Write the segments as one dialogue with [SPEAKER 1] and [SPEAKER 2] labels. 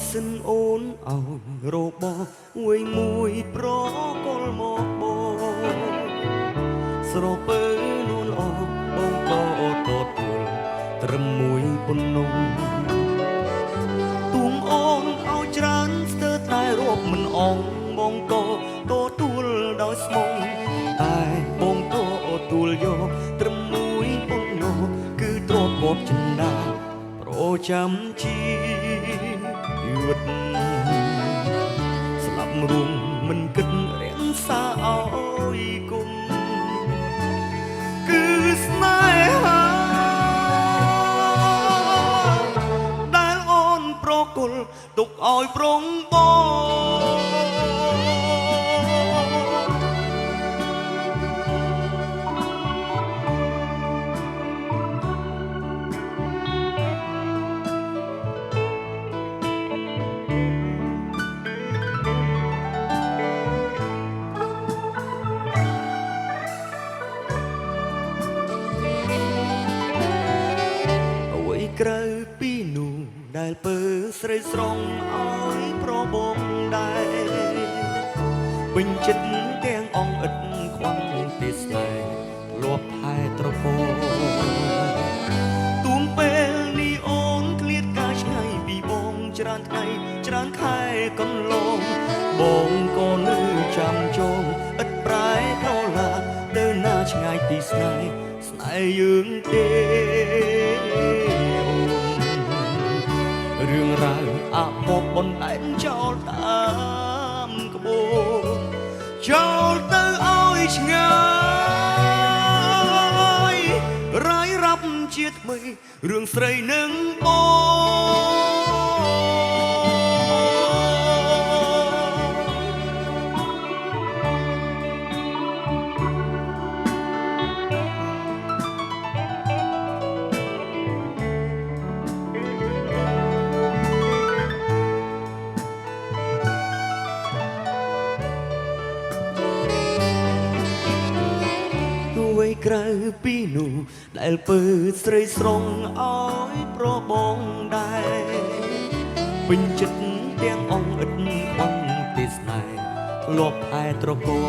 [SPEAKER 1] សិនអូនឲ្យរបស់មួយប្រកលមកបងស្រពើនួនអងបងក៏តតទួលត្រឹមមួយប៉ុណ្ណោះទួងអូនឲ្យច្រើនស្ទើរតែរាប់មិនអងបងក៏តទួលដោយស្មងតែបងក៏ទួលយកត្រឹមមួយប៉ុណ្ណោះគឺទ្រពបបចិន្តាប្រចាំជីវិតស្លាប់រួមមិនគិតរាំងសាឲ្យគុំគឺស្នេហាដែលអូនប្រគល់ទុកឲ្យប្រងបងក្រៅពីនោះដែលពើស្រីស្រងឲ្យប្របងដែរពេញចិត្តទាំងអងឥតខ្វាំងទេស្នេហ៍លួបថែត្រកោទួងពេលនេះអូនឃ្លាតកាឆ្ងាយពីបងច្រើនថ្ងៃច្រើនខែកន្លងបងក៏នៅចាំចងឥតប្រែក្រឡាទៅណាឆ្ងាយពីស្នេហ៍ស្នេហ៍យើងទេរឿងរ៉ាវអភ័ព្វបណ្ដែតចោលតាមក្បួនចោលទៅឲ្យឆ្ងាយរាយរាប់ជាថ្មីរឿងស្រីនឹងក្រៅពីនោះដែលពើស្រីស្រងឲ្យប្របងដែរពេញចិត្តទាំងអងឥតខ្វាំងទេស្នេហ៍ធ្លាប់ថែត្រកោ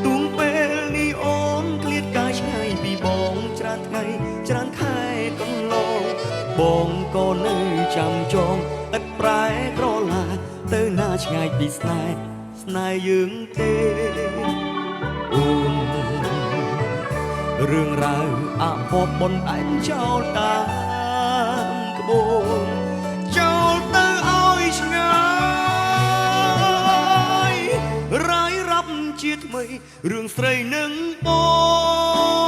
[SPEAKER 1] ទួងពេលនេះអូនឃ្លាតកាយឆ្ងាយពីបងច្រើនថ្ងៃច្រើនខែកន្លងបងក៏នៅចាំចងឥតប្រែក្រឡាទៅណាឆ្ងាយពីស្នេហ៍ស្នេហ៍យើងទេអូនរឿងរ៉ាវអភ័ព្វបណ្ដែតចោលតាមក្បួនចោលទៅឲ្យឆ្ងាយរាយរាប់ជាថ្មីរឿងស្រីនឹងបង